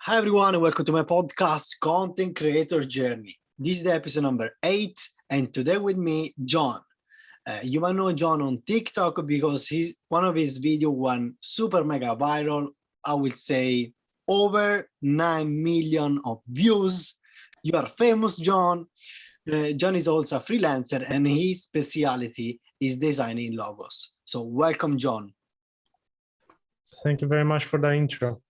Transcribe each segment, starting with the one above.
Hi everyone, and welcome to my podcast, Content Creator Journey. This is the episode number 8, and today with me, John. You might know John on TikTok because one of his video went super mega viral. I will say over 9 million of views. You are famous, John. John is also a freelancer, and his specialty is designing logos. So welcome, John. Thank you very much for the intro.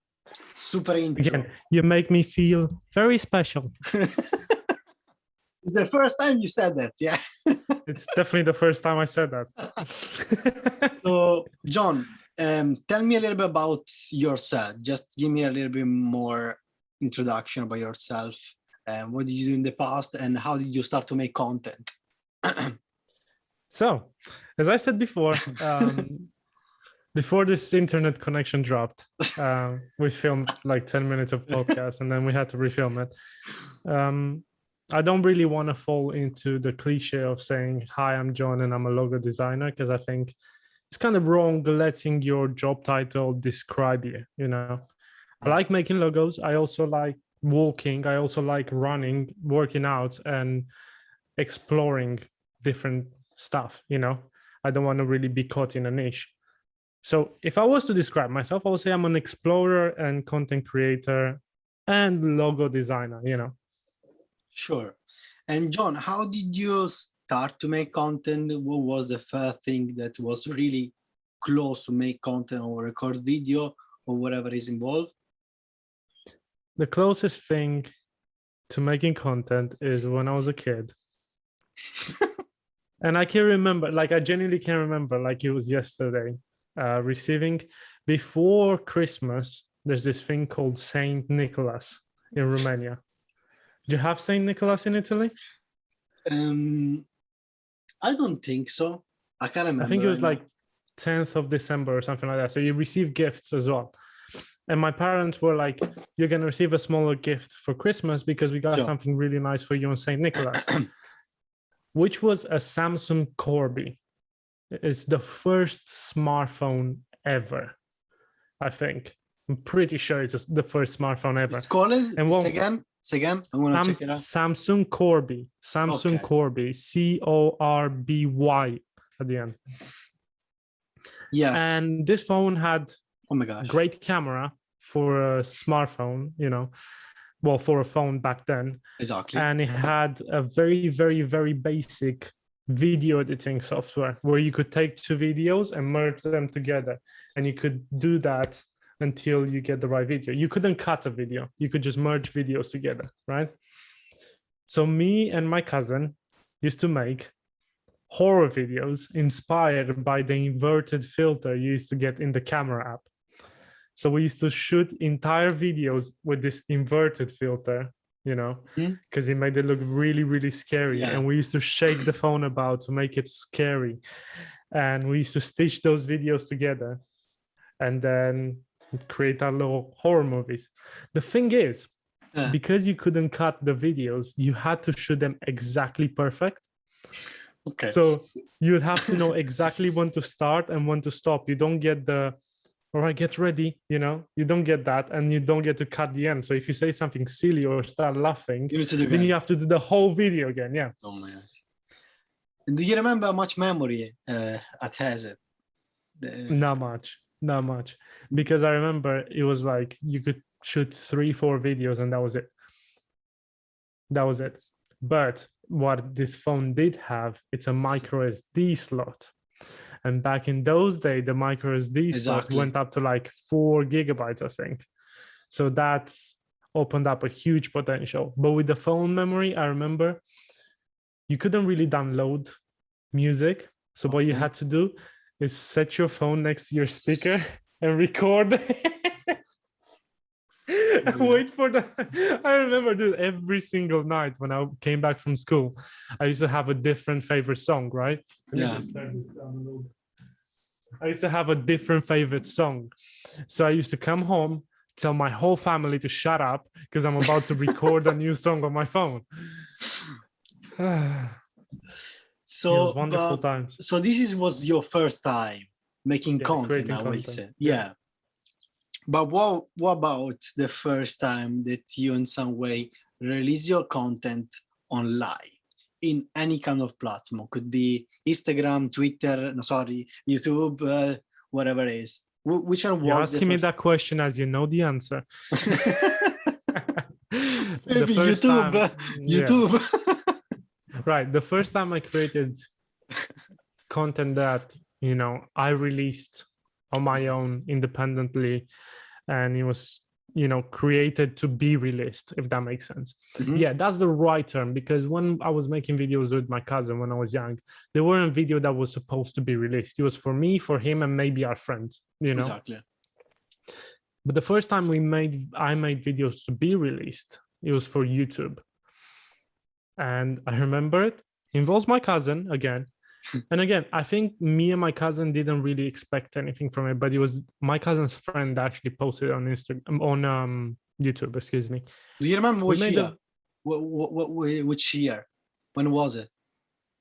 Super intro. Again, you make me feel very special. It's the first time you said that, yeah? It's definitely the first time I said that. So, John, tell me a little bit about yourself. Just give me a little bit more introduction about yourself. What did you do in the past, and how did you start to make content? So, as I said before, before this internet connection dropped, we filmed like 10 minutes of podcast and then we had to refilm it. I don't really want to fall into the cliche of saying, hi, I'm John and I'm a logo designer, because I think it's kind of wrong letting your job title describe you, you know. I like making logos. I also like walking. I also like running, working out and exploring different stuff, you know. I don't want to really be caught in a niche. So if I was to describe myself, I would say I'm an explorer and content creator and logo designer, you know. Sure. And John, how did you start to make content? What was the first thing that was really close to make content or record video or whatever is involved? The closest thing to making content is when I was a kid. And I can remember, like I genuinely can remember like it was yesterday, receiving before Christmas, there's this thing called Saint Nicholas in Romania. Do you have Saint Nicholas in Italy? I don't think so. I can't remember. I think it was like 10th of December or something like that. So you receive gifts as well. And my parents were like, you're going to receive a smaller gift for Christmas because we got something really nice for you on Saint Nicholas, which was a Samsung Corby. It's the first smartphone ever, I think. I'm pretty sure it's the first smartphone ever. It's called it? And again, I'm going to check it out. Samsung Corby. Samsung Corby. Corby at the end. Yes. And this phone had great camera for a smartphone, you know. Well, for a phone back then. Exactly. And it had a very, very, very basic video editing software where you could take two videos and merge them together. And you could do that until you get the right video. You couldn't cut a video. You could just merge videos together, right? So me and my cousin used to make horror videos inspired by the inverted filter you used to get in the camera app. So we used to shoot entire videos with this inverted filter, you know, because it made it look really, really scary. Yeah. And we used to shake the phone about to make it scary. And we used to stitch those videos together and then create our little horror movies. The thing is, because you couldn't cut the videos, you had to shoot them exactly perfect. Okay. So you'd have to know exactly when to start and when to stop. You don't get the, all right, get ready, you know, you don't get that, and you don't get to cut the end. So if you say something silly or start laughing, then you have to do the whole video again. Yeah. Oh my God. Do you remember how much memory it has? Not much. Because I remember it was like you could shoot 3-4 videos and that was it. But what this phone did have, it's a micro SD slot. And back in those days, the micro SD slot went up to like 4 gigabytes, I think. So that's opened up a huge potential. But with the phone memory, I remember you couldn't really download music. So what you had to do is set your phone next to your speaker and record and wait for the. I remember this every single night when I came back from school. I used to have a different favorite song, right? Yeah. I used to have a different favorite song. So I used to come home, tell my whole family to shut up because I'm about to record a new song on my phone. So it was wonderful times. So this was your first time making content, I will say. Yeah. But what about the first time that you in some way release your content online in any kind of platform? Could be Instagram, Twitter, no, sorry, YouTube, whatever it is. Which one You're was the asking me first? that question as you know the answer. The Maybe first YouTube, time, yeah, YouTube. right. The first time I created content that, you know, I released on my own independently, and it was, you know, created to be released, if that makes sense. Mhm. Yeah, that's the right term, because when I was making videos with my cousin when I was young, they weren't a video that was supposed to be released. It was for me, for him, and maybe our friends, you know. Exactly. But the first time I made videos to be released, it was for YouTube. And I remember it involves my cousin again. And again, I think me and my cousin didn't really expect anything from it, but it was my cousin's friend that actually posted on Instagram, on YouTube, excuse me. Do you remember We which made year? a Which year? When was it?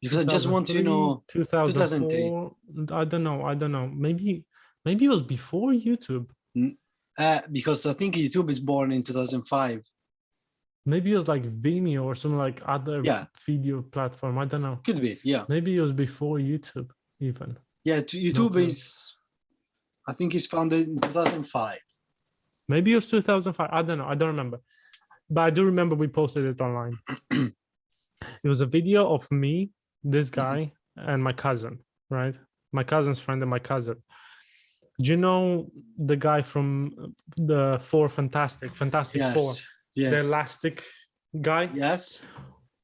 Because I just want to 2003, know. 2003. 2004. I don't know. Maybe it was before YouTube. Because I think YouTube is born in 2005. Maybe it was like Vimeo or some like other Yeah, video platform. I don't know. could be. Yeah. Maybe it was before YouTube even. Yeah, No YouTube clue. is, I think it's founded in 2005. Maybe it was 2005. I don't know. I don't remember. But I do remember we posted it online. It was a video of me, this guy, and my cousin, right? My cousin's friend and my cousin. Do you know the guy from the Fantastic Four? Yes, The yes, elastic guy? yes.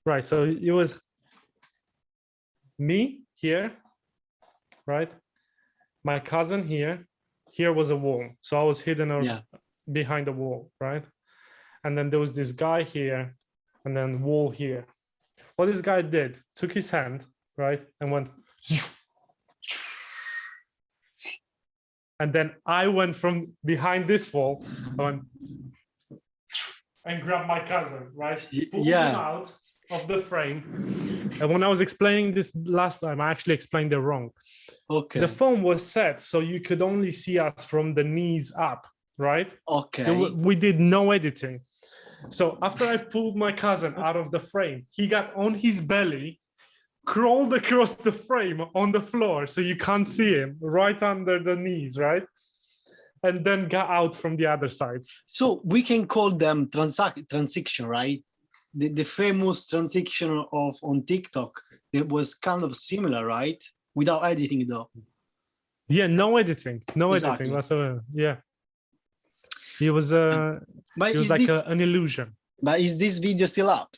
Right. So it was me here, right? My cousin here. Here was a wall. So I was hidden Yeah. behind the wall, right? And then there was this guy here, and then wall here. What this guy did, took his hand, right, and went, and then I went from behind this wall, I went and grabbed my cousin, right, pulled him Yeah. out of the frame. And when I was explaining this last time, I actually explained it wrong. Okay. The phone was set so you could only see us from the knees up, right? Okay. We did no editing. So after I pulled my cousin out of the frame, he got on his belly, crawled across the frame on the floor so you can't see him, right under the knees, right? And then got out from the other side. So we can call them transition, right? The famous transition of on TikTok, it was kind of similar, right? Without editing though. Yeah, no editing Exactly. whatsoever. Yeah. It was like an illusion. But is this video still up?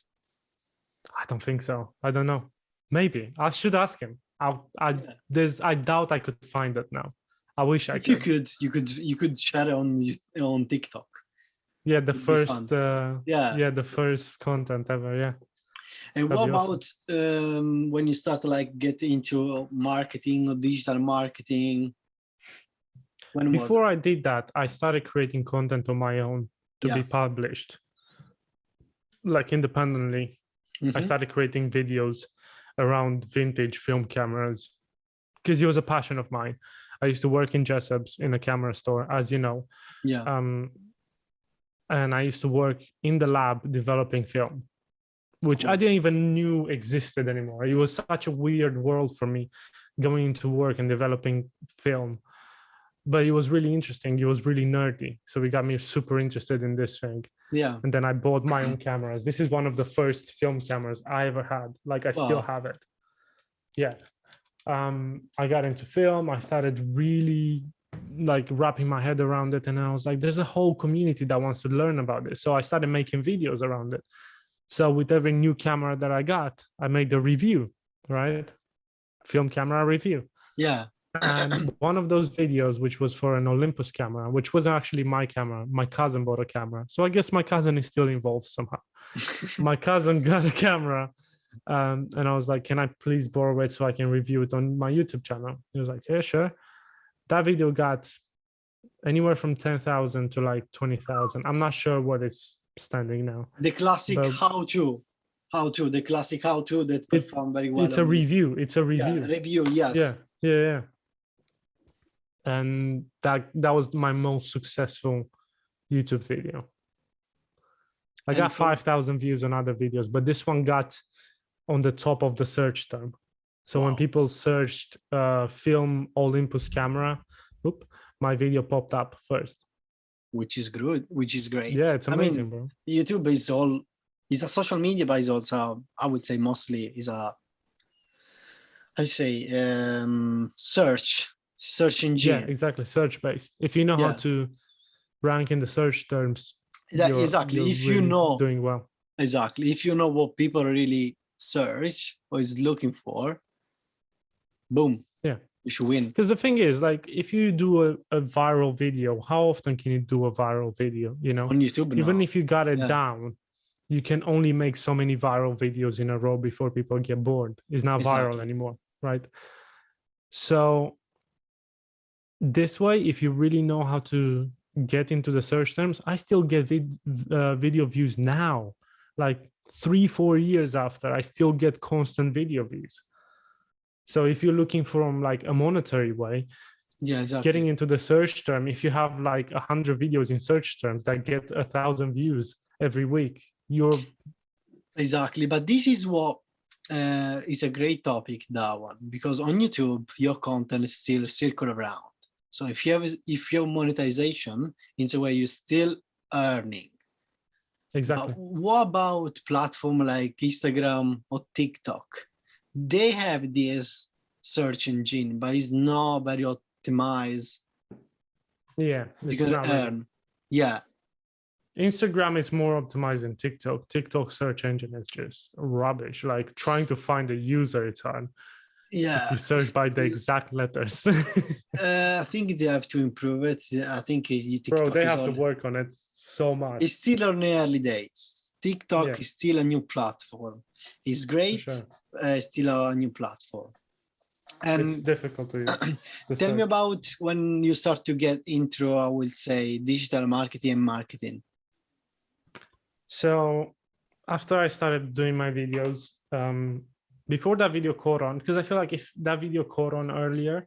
I don't think so. I don't know. Maybe I should ask him. I doubt I could find it now. I wish I could. You could share it on TikTok. Yeah, the It'd be first fun. the first content ever. Yeah. And That'd what be about when you start to like get into marketing or digital marketing? When Before I did that, I started creating content on my own to be published, like independently. I started creating videos around vintage film cameras because it was a passion of mine. I used to work in Decebal in a camera store, as you know. Yeah. And I used to work in the lab developing film, which I didn't even knew existed anymore. It was such a weird world for me going into work and developing film. But it was really interesting. It was really nerdy. So it got me super interested in this thing. Yeah. And then I bought my own cameras. This is one of the first film cameras I ever had. Like I still have it. Yeah. I got into film. I started really like wrapping my head around it. And I was like, there's a whole community that wants to learn about this. So I started making videos around it. So with every new camera that I got, I made a review, right? Film camera review. Yeah. And one of those videos, which was for an Olympus camera, which wasn't actually my camera, my cousin bought a camera. So I guess my cousin is still involved somehow. My cousin got a camera, and I was like, can I please borrow it so I can review it on my YouTube channel? He was like, yeah, sure. That video got anywhere from 10,000 to like 20,000. I'm not sure what it's standing now. The classic how-to that performed very well. It's a review. It's a review. Yeah, review, yes. Yeah. and that was my most successful YouTube video. I got 5,000 views on other videos, but this one got on the top of the search term. So when people searched film Olympus camera, my video popped up first. Which is good, which is great. Yeah, it's amazing, bro. YouTube is a social media, but it's also, I would say, mostly is a, search engine. Yeah, exactly, search based. If you know how to rank in the search terms, exactly. If really you know doing well. Exactly. If you know what people really search or is looking for, boom. Yeah. You should win. Because the thing is, like, if you do a viral video, how often can you do a viral video? You know, on YouTube now. Even if you got it down, you can only make so many viral videos in a row before people get bored. It's not viral anymore, right? So this way, if you really know how to get into the search terms, I still get video views now, like 3-4 years after. I still get constant video views. So if you're looking from like a monetary way, getting into the search term, if you have like 100 videos in search terms that get 1,000 views every week, you're exactly. But this is what is a great topic, that one, because on YouTube your content is still circle around. So if you have monetization, in a way you're still earning. Exactly. But what about platform like Instagram or TikTok? They have this search engine, but it's not very optimized. Yeah, you can earn. Yeah. Instagram is more optimized than TikTok. TikTok search engine is just rubbish. Like trying to find a user, it's hard. Yeah. If you search by the exact letters. I think they have to improve it. I think TikTok, bro, they have to work on it so much. It's still on the early days. TikTok is still a new platform. It's great. Still a new platform. And it's difficult to use. Tell me about when you start to get into, I would say, digital marketing and marketing. So after I started doing my videos, before that video caught on, because I feel like if that video caught on earlier,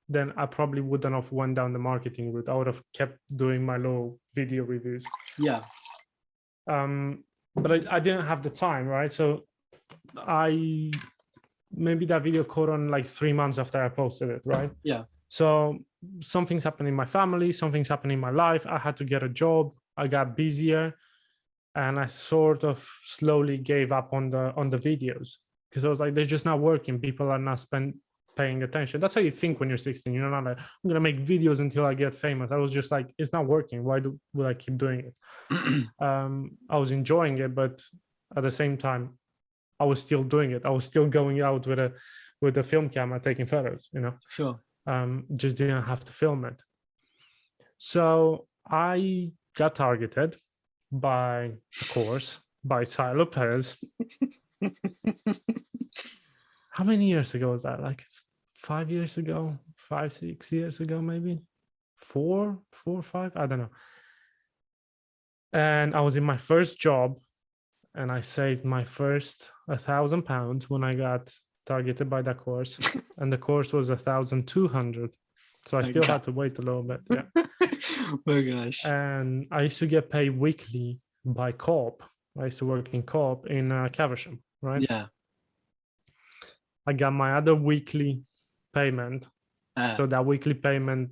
then I probably wouldn't have went down the marketing route. I would have kept doing my little video reviews. Yeah. But I didn't have the time, right? So maybe that video caught on like 3 months after I posted it, right? Yeah. So something's happened in my family, something's happened in my life. I had to get a job. I got busier, and I sort of slowly gave up on the videos because I was like, they're just not working. People are not paying attention. That's how you think when you're 16. You're not like, I'm gonna make videos until I get famous. I was just like, it's not working. Why would I keep doing it? I was enjoying it, but at the same time, I was still doing it. I was still going out with a film camera taking photos, you know. Sure. Just didn't have to film it. So I got targeted by a course by Ty Lopez. How many years ago was that? Like 5 years ago, 5-6 years ago, maybe 4 or 5, I don't know. And I was in my first job, and I saved my first £1,000 when I got targeted by that course, and the course was 1,200. So I still had to wait a little bit. Yeah. Oh my gosh. And I used to get paid weekly by Co-op. I used to work in Co-op in Caversham, right? Yeah. I got my other weekly payment. So that weekly payment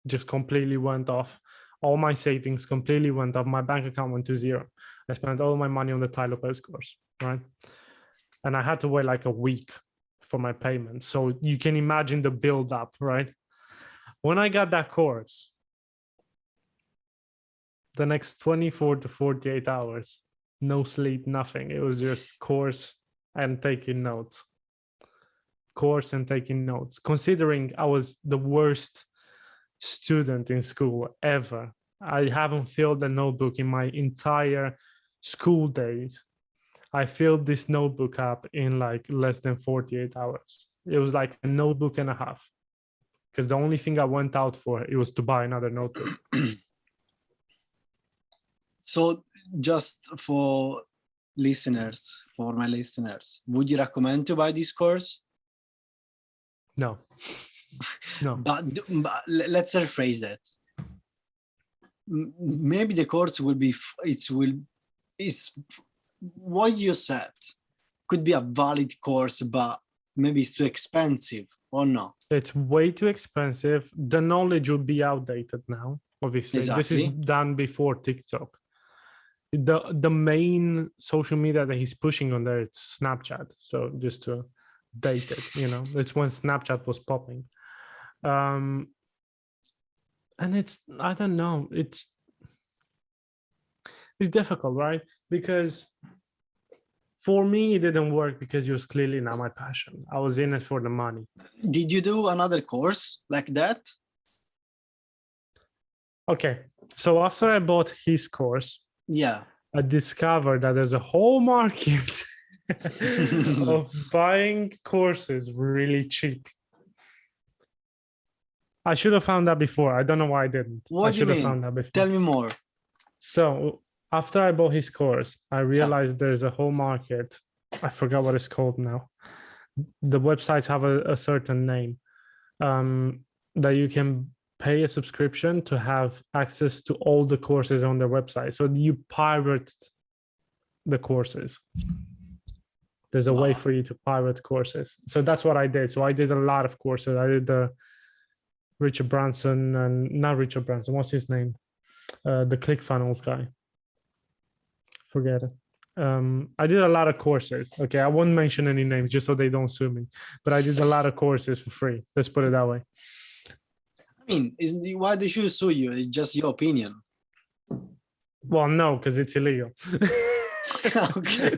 just completely went off. All my savings completely went off. My bank account went to zero. I spent all my money on the Ty Lopez course, right? And I had to wait like a week for my payment. So you can imagine the build up, right? When I got that course, the next 24 to 48 hours, no sleep, nothing. It was just course and taking notes. Course and taking notes. Considering I was the worst student in school ever. I haven't filled a notebook in my entire school days. I filled this notebook up in like less than 48 hours. It was like a notebook and a half. Because the only thing I went out for, it was to buy another notebook. So just for my listeners, would you recommend to buy this course? No. No. But let's rephrase that. Maybe the course will be is what you said could be a valid course, but maybe it's too expensive or not. It's way too expensive. The knowledge will be outdated now, obviously. This is Exactly. done before TikTok. The main social media that he's pushing on there, it's Snapchat. So just to date it, it's when Snapchat was popping. And it's, I don't know, it's difficult, right? Because for me, it didn't work because it was clearly not my passion. I was in it for the money. Did you do another course like that? Okay, so after I bought his course, Yeah. I discovered that there's a whole market of buying courses really cheap. I should have found that before. I don't know why I didn't. What I do you should have mean? found that before. Tell me more. So after I bought his course, I realized there's a whole market. I forgot what it's called now. The websites have a certain name that you can pay a subscription to have access to all the courses on their website. So you pirate the courses. There's a way for you to pirate courses. So that's what I did. So I did a lot of courses. I did the Richard Branson and not Richard Branson. What's his name? The ClickFunnels guy. Forget it. I did a lot of courses. Okay, I won't mention any names just so they don't sue me. But I did a lot of courses for free. Let's put it that way. I mean, why they should sue you? It's just your opinion. Well, no, because it's illegal. Okay.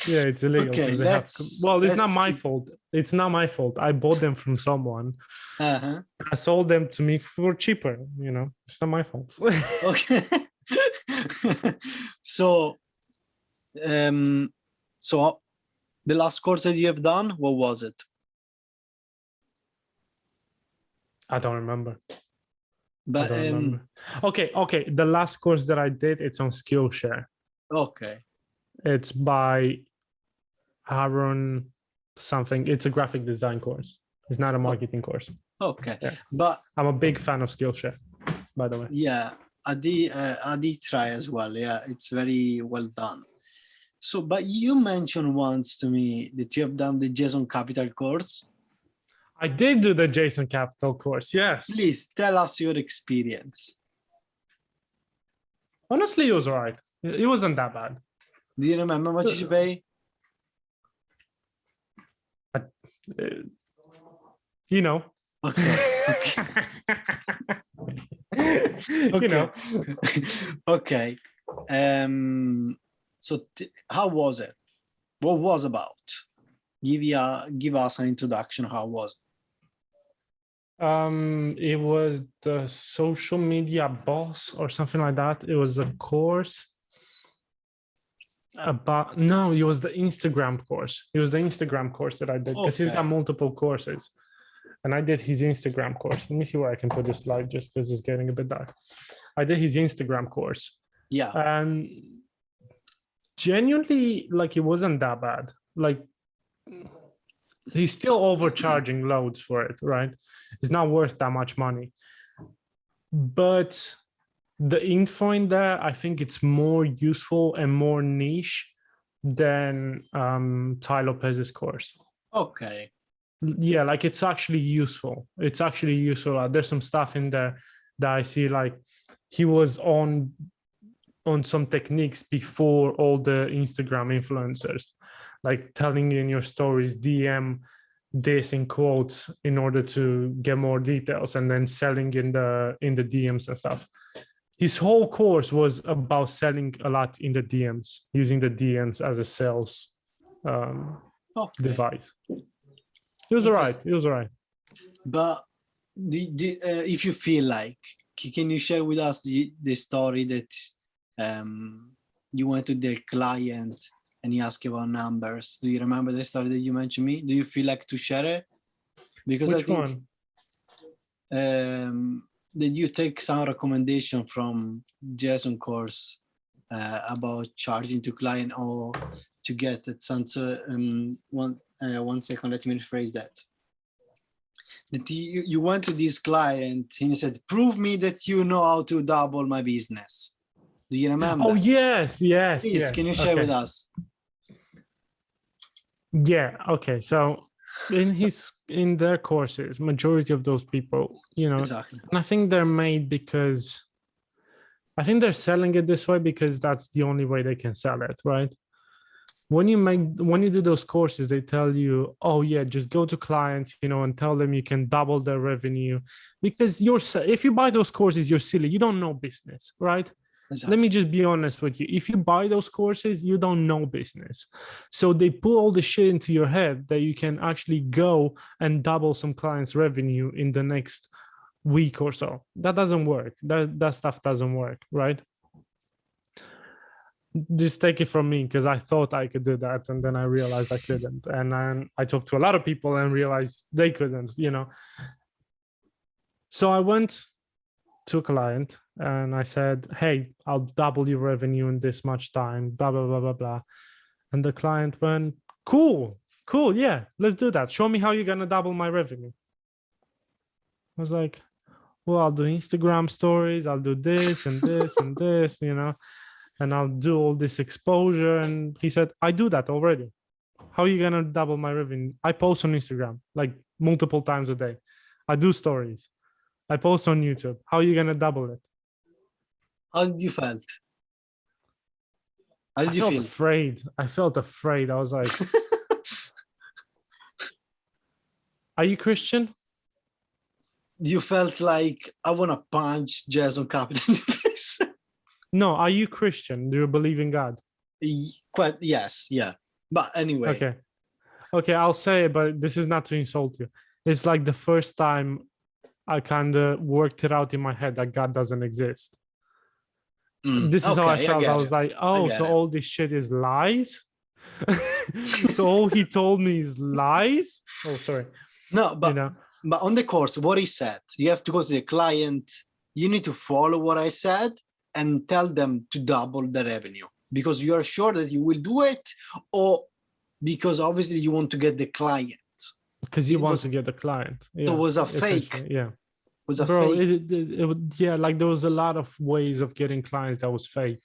Yeah, it's illegal. Okay, It's not my fault. It's not my fault. I bought them from someone. Uh-huh. I sold them to me for cheaper. It's not my fault. Okay. So, so the last course that you have done, what was it? I don't remember. But Okay. The last course that I did, it's on Skillshare. okay. It's by Aaron something. It's a graphic design course. It's not a marketing course. Okay. Yeah. But I'm a big fan of Skillshare, by the way. Yeah, I did try as well. Yeah, it's very well done. So, but you mentioned once to me that you have done the JSON Capital course. I did do the JSON Capital course, yes. Please tell us your experience. Honestly, it was all right. It wasn't that bad. Do you remember how much you pay? You know. Okay. You know. Okay. So how was it? What was about? Give us an introduction. How was it? It was the social media boss or something like that. It was a course about, no, it was the Instagram course. It was the Instagram course that I did because he's got multiple courses. And I did his Instagram course. Let me see where I can put this slide just because it's getting a bit dark. I did his Instagram course. Yeah. And genuinely, like, it wasn't that bad. Like, he's still overcharging loads for it, right? It's not worth that much money. But the info in there, I think it's more useful and more niche than Ty Lopez's course. Okay. Yeah, like it's actually useful. It's actually useful. There's some stuff in there that I see, like he was on some techniques before all the Instagram influencers, like telling you in your stories, DM this in quotes in order to get more details, and then selling in the DMs and stuff. His whole course was about selling a lot in the DMs, using the DMs as a sales device. It was all right. It was all right. But if you feel like, can you share with us the story that you went to the client and he asked about numbers? Do you remember the story that you mentioned me? Do you feel like to share it? Because Which I think one? that you take some recommendation from Jason course about charging to client or to get it. One second, let me rephrase that. that you went to this client and he said, prove me that you know how to double my business. Do you remember? Oh, yes. Please, can you share with us? Yeah. Okay. So in their courses, majority of those people, Exactly. and I think they're made because I think they're selling it this way because that's the only way they can sell it, right? When you do those courses, they tell you, oh yeah, just go to clients, and tell them you can double their revenue, because if you buy those courses, you're silly. You don't know business, right? Exactly. Let me just be honest with you. If you buy those courses, you don't know business. So they put all the shit into your head that you can actually go and double some clients' revenue in the next week or so. That doesn't work. That stuff doesn't work, right? Just take it from me, because I thought I could do that, and then I realized I couldn't. And then I talked to a lot of people and realized they couldn't, So I went to a client and I said, hey, I'll double your revenue in this much time, blah, blah, blah, blah, blah. And the client went, cool, yeah, let's do that. Show me how you're going to double my revenue. I was like, well, I'll do Instagram stories, I'll do this and this and this, and I'll do all this exposure. And he said, I do that already. How are you going to double my revenue? I post on Instagram like multiple times a day. I do stories. I post on YouTube. How are you going to double it? How did you felt? How did you feel? I felt afraid. I was like, are you Christian? You felt like, I want to punch Jason Capital in the face. No, are you Christian? Do you believe in God? Quite, yes, yeah. But anyway. Okay, I'll say it, but this is not to insult you. It's like the first time I kind of worked it out in my head that God doesn't exist. This is how I felt. I was like, oh, so all this shit is lies? So all he told me is lies? Oh, sorry. No, but on the course, what he said, you have to go to the client, you need to follow what I said and tell them to double the revenue, because you are sure that you will do it, or because obviously you want to get the client. Because you want to get the client. Yeah, so it was a fake. Yeah. Was a Bro, fake. Like there was a lot of ways of getting clients that was fake.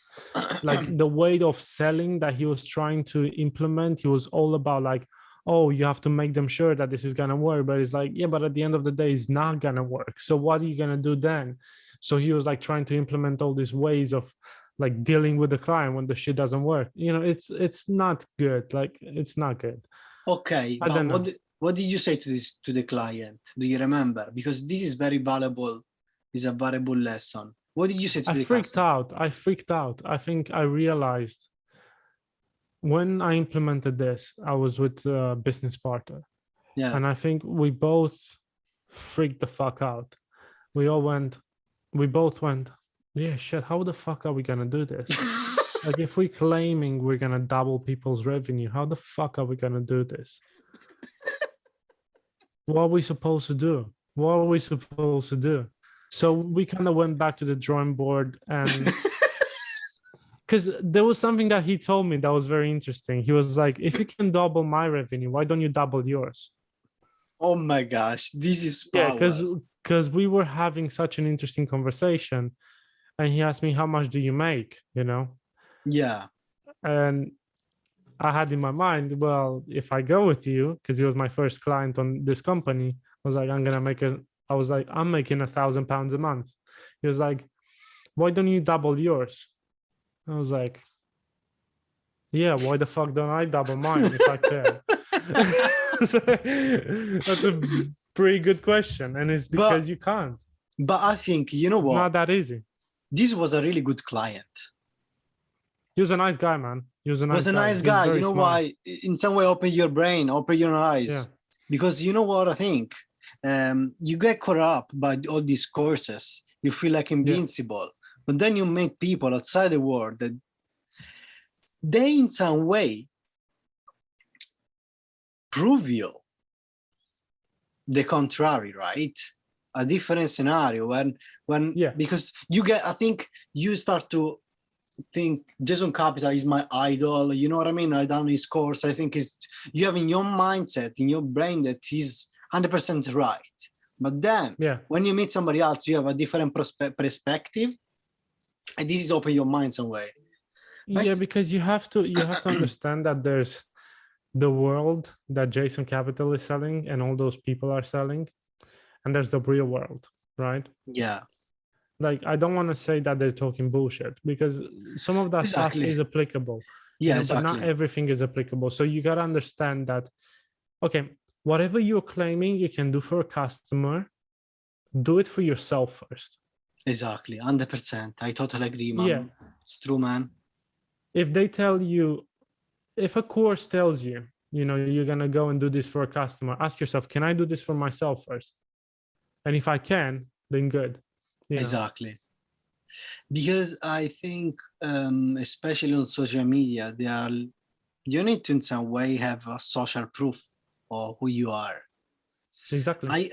Like the way of selling that he was trying to implement, he was all about like, oh, you have to make them sure that this is gonna work. But it's like, yeah, but at the end of the day, it's not gonna work. So what are you gonna do then? So he was like trying to implement all these ways of like dealing with the client when the shit doesn't work. It's not good. Like it's not good. Okay, I don't know. What did you say to the client? Do you remember? Because this is very valuable. Is a valuable lesson. What did you say to the customer? I freaked out. I think I realized when I implemented this, I was with a business partner. Yeah. And I think we both freaked the fuck out. We both went, yeah, shit, how the fuck are we going to do this? Like if we're claiming we're going to double people's revenue, how the fuck are we going to do this? What are we supposed to do? So we kind of went back to the drawing board, and because there was something that he told me that was very interesting. He was like, if you can double my revenue, why don't you double yours? Oh my gosh, this is power. Yeah, because we were having such an interesting conversation, and he asked me, how much do you make? Yeah. And I had in my mind, well, if I go with you, because he was my first client on this company, I was like, I'm making £1,000 a month. He was like, why don't you double yours? I was like, yeah, why the fuck don't I double mine if I can? That's a pretty good question. And it's because you can't. But I think, what? It's not that easy. This was a really good client. He was a nice guy, man. He was a nice guy. You know why? In some way, open your brain, open your eyes. Yeah. Because you know what I think? You get caught up by all these courses. You feel like invincible. Yeah. But then you meet people outside the world that they, in some way, prove you the contrary, right? A different scenario because I think you start to think Jason Capital is my idol. You know what I mean? I done his course. I think you have in your mindset, in your brain, that he's 100% right. But then Yeah. when you meet somebody else, you have a different perspective, and this is open your mind some way. Yeah, because you have to understand that there's the world that Jason Capital is selling and all those people are selling, and there's the real world, right? Yeah, Like, I don't want to say that they're talking bullshit, because some of that stuff exactly. is applicable, Yeah, but not exactly. everything is applicable. So you got to understand that, okay, whatever you're claiming you can do for a customer, do it for yourself first. Exactly, 100%. I totally agree, man. Yeah. It's true, man. If they tell you, if a course tells you, you're going to go and do this for a customer, ask yourself, can I do this for myself first? And if I can, then good. Exactly. Because I think, especially on social media, you need to in some way have a social proof of who you are. Exactly.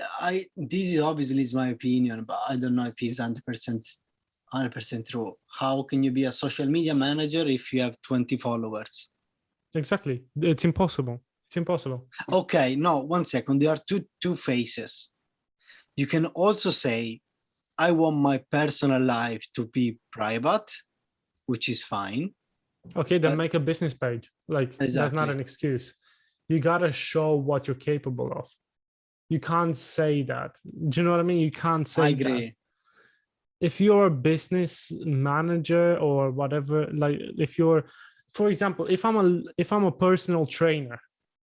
This is obviously my opinion, but I don't know if it's 100% true. How can you be a social media manager if you have 20 followers? Exactly. It's impossible. It's impossible. Okay, no, 1 second. There are two phases. You can also say, I want my personal life to be private, which is fine. Okay, then make a business page. Like, that's not an excuse. You gotta show what you're capable of. You can't say that. Do you know what I mean? You can't say I agree. that. If you're a business manager or whatever, like if you're, for example, if I'm a personal trainer.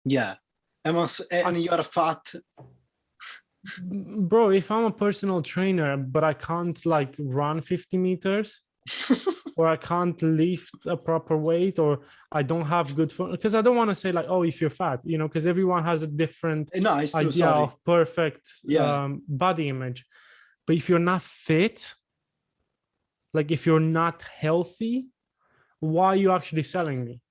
Yeah. And you're fat. Bro, if I'm a personal trainer, but I can't like run 50 meters, or I can't lift a proper weight, or I don't have good fun, because I don't want to say like, oh, if you're fat, because everyone has a different idea of perfect body image. But if you're not fit, like if you're not healthy, why are you actually selling me?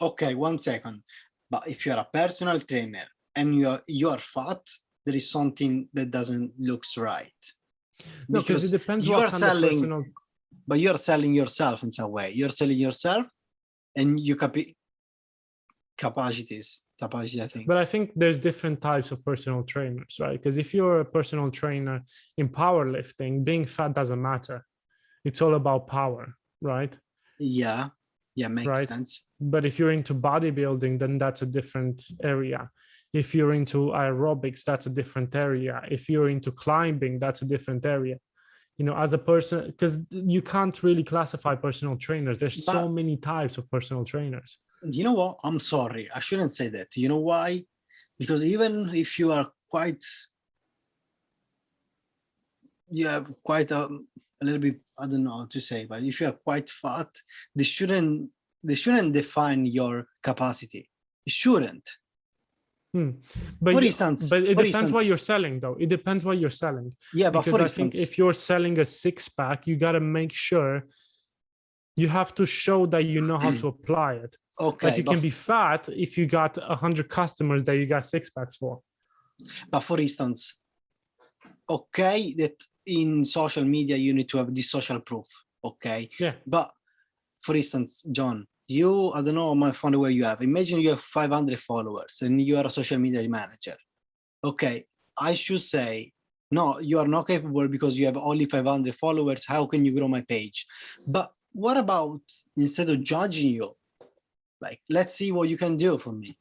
Okay, 1 second. But if you're a personal trainer and you're fat, there is something that doesn't looks right. No, because it depends what kind of personal. But you're selling yourself in some way. You're selling yourself and your capacities, I think. But I think there's different types of personal trainers, right? Because if you're a personal trainer in powerlifting, being fat doesn't matter. It's all about power, right? Yeah, makes sense. But if you're into bodybuilding, then that's a different area. If you're into aerobics, that's a different area. If you're into climbing, that's a different area. As a person, because you can't really classify personal trainers. There's so many types of personal trainers. You know what? I'm sorry. I shouldn't say that. You know why? Because even if you are you have quite a little bit, I don't know how to say, but if you are quite fat, they shouldn't define your capacity. It shouldn't. But for instance, it depends what you're selling, though. It depends what you're selling. Yeah, but because I think if you're selling a six-pack, you got to make sure you have to show that you know how to apply it. Okay, like you can be fat if you got 100 customers that you got six-packs for. But for instance, okay, that in social media you need to have this social proof. Okay. Yeah. But for instance, John, I don't know my phone where you have. Imagine you have 500 followers and you are a social media manager. Okay, I should say, no, you are not capable because you have only 500 followers. How can you grow my page? But what about, instead of judging you, like, let's see what you can do for me?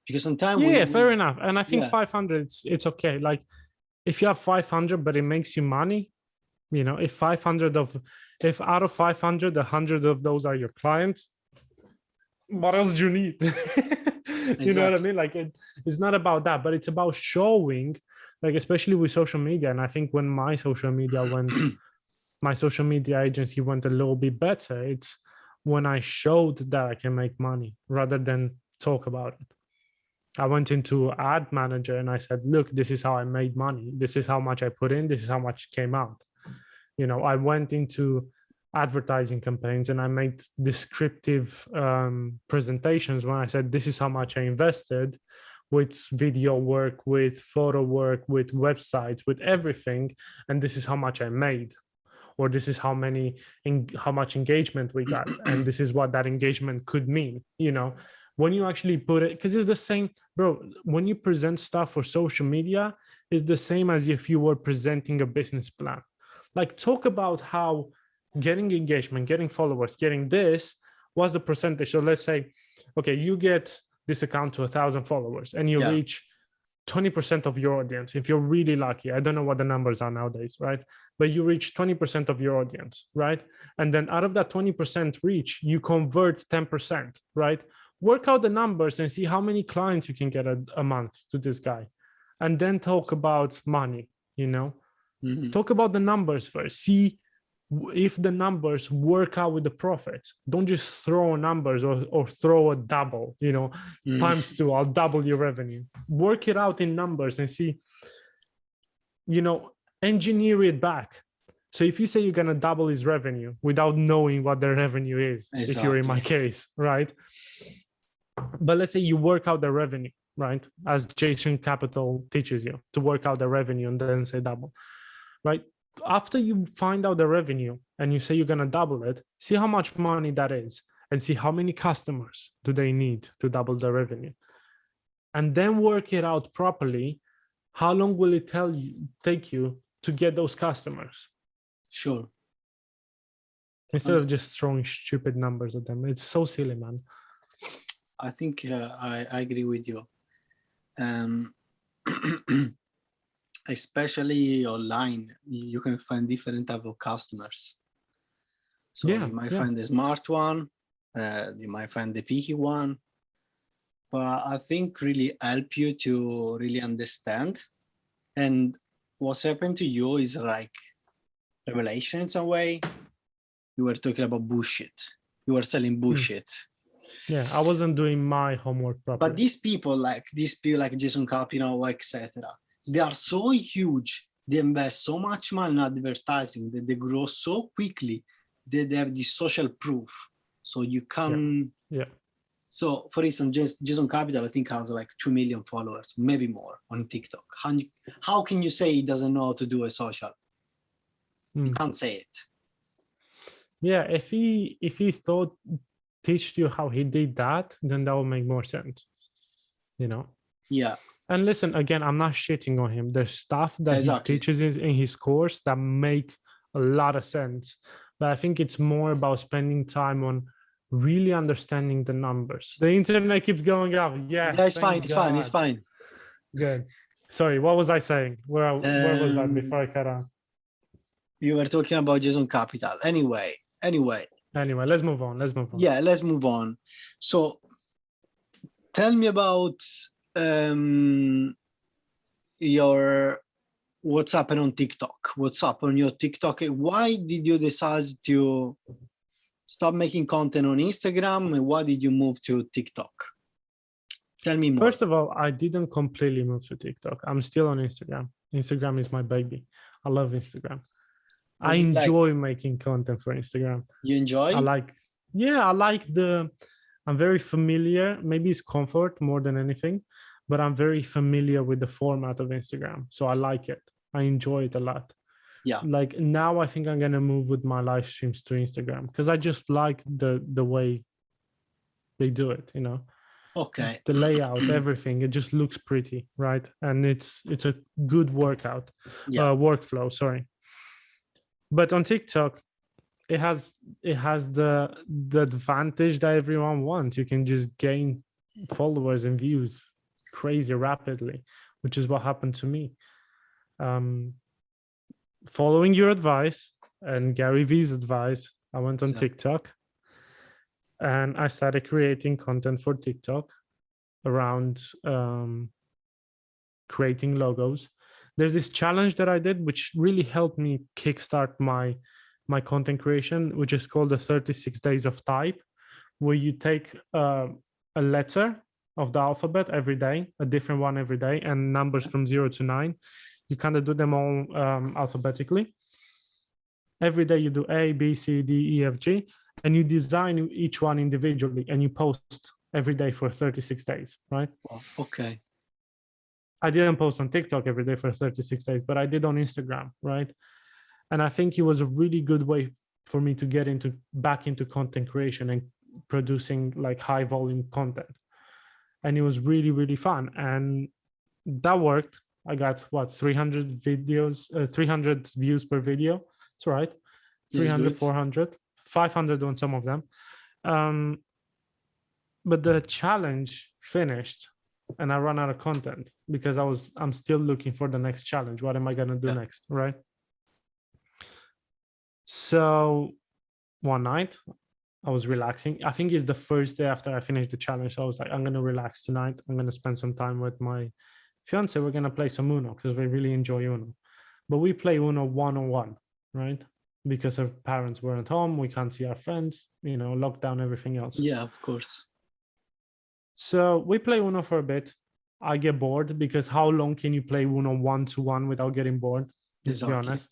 Because sometimes fair enough. And I think 500, it's okay. Like, if you have 500, but it makes you money, if out of 500, 100 of those are your clients, what else do you need? You know what I mean? Like, it's not about that, but it's about showing, like, especially with social media. And I think when my social media agency went a little bit better, it's when I showed that I can make money rather than talk about it. I went into ad manager and I said, look, this is how I made money. This is how much I put in. This is how much came out. I went into advertising campaigns and I made descriptive presentations when I said, this is how much I invested with video work, with photo work, with websites, with everything. And this is how much I made. Or this is how much engagement we got. And this is what that engagement could mean, when you actually put it, because it's the same, bro, when you present stuff for social media, it's the same as if you were presenting a business plan. Like, talk about how getting engagement, getting followers, getting this, what's the percentage. So let's say, okay, you get this account to 1,000 followers and you reach 20% of your audience. If you're really lucky, I don't know what the numbers are nowadays, right? But you reach 20% of your audience, right? And then out of that 20% reach, you convert 10%, right? Work out the numbers and see how many clients you can get a month to this guy. And then talk about money, you know? Talk about the numbers first. See if the numbers work out with the profits. Don't just throw numbers or throw a double, you know, times 2, I'll double your revenue. Work it out in numbers and see, you know, engineer it back. So if you say you're going to double his revenue without knowing what the revenue is, if you're in my case, right? But let's say you work out the revenue, right? As Jason Capital teaches you to work out the revenue and then say double, right? After you find out the revenue and you say you're going to double it, see how much money that is and see how many customers do they need to double the revenue. And then work it out properly. How long will it take you to get those customers? Sure. Instead of just throwing stupid numbers at them. It's so silly, man. I think I agree with you. Especially online, you can find different type of customers. So you might find the smart one, you might find the picky one, but I think really help you to really understand. And what's happened to you is like revelation in some way. You were talking about bullshit. You were selling bullshit. Yeah, I wasn't doing my homework properly. But these people like Jason Capital, etc., they are so huge. They invest so much money in advertising that they grow so quickly that they have this social proof. So you can. So for instance, Jason Capital, I think, has like 2 million followers, maybe more, on TikTok. How can you say he doesn't know how to do a social? You can't say it. Yeah, if he teach you how he did that, then that would make more sense, you know? Yeah. And listen, again, I'm not shitting on him. There's stuff that he teaches in his course that make a lot of sense. But I think it's more about spending time on really understanding the numbers. The internet keeps going up. Yeah, it's fine. It's fine. Good. Sorry, what was I saying? Where was I before I cut on? You were talking about Jason Capital. Anyway, let's move on. Yeah, let's move on. So tell me about your what's happened on TikTok. What's up on your TikTok? Why did you decide to stop making content on Instagram, and why did you move to TikTok? Tell me more. First of all, I didn't completely move to TikTok. I'm still on Instagram. Instagram is my baby. I love Instagram. I enjoy making content for Instagram. You enjoy? I'm very familiar. Maybe it's comfort more than anything, but I'm very familiar with the format of Instagram. So I like it. I enjoy it a lot. Yeah. Like now I think I'm going to move with my live streams to Instagram because I just like the way they do it, you know? Okay. The layout, everything, it just looks pretty, right? And it's a good workflow, sorry. But on TikTok, it has the advantage that everyone wants. You can just gain followers and views crazy rapidly, which is what happened to me. Following your advice and Gary Vee's advice, I went on TikTok and I started creating content for TikTok around creating logos. There's this challenge that I did, which really helped me kickstart my content creation, which is called the 36 days of type, where you take a letter of the alphabet every day, a different one every day, and numbers from 0 to 9. You kind of do them all alphabetically. Every day you do A, B, C, D, E, F, G, and you design each one individually, and you post every day for 36 days, right? Okay. I didn't post on TikTok every day for 36 days, but I did on Instagram, right? And I think it was a really good way for me to get back into content creation and producing like high volume content. and it was really, really fun. And that worked. I got what, 300 videos, 300 views per video. That's right. 300, good. 400, 500 on some of them. But the challenge finished and I ran out of content because I'm still looking for the next challenge. What am I going to do next? Right. So one night I was relaxing. I think it's the first day after I finished the challenge. So I was like, I'm going to relax tonight. I'm going to spend some time with my fiance. We're going to play some Uno because we really enjoy Uno. But we play Uno one-on-one, right? Because our parents weren't home. We can't see our friends, lockdown, everything else. Yeah, of course. So we play Uno for a bit. I get bored because how long can you play Uno one-to-one without getting bored? Let's be honest.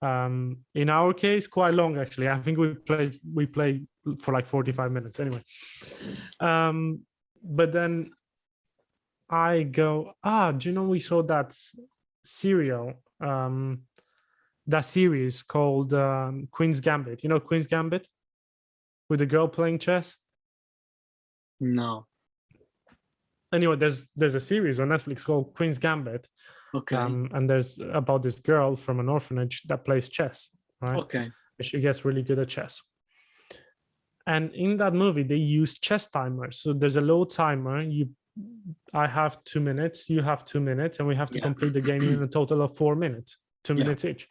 In our case, quite long actually. I think we play for like 45 minutes anyway. But then I go, do you know we saw that serial, that series called Queen's Gambit? You know Queen's Gambit with the girl playing chess? No. Anyway, there's a series on Netflix called Queen's Gambit. Okay. And there's about this girl from an orphanage that plays chess, right? Okay. She gets really good at chess. And in that movie, they use chess timers. So there's a low timer. I have 2 minutes, you have 2 minutes, and we have to complete the game in a total of 4 minutes, 2 minutes each.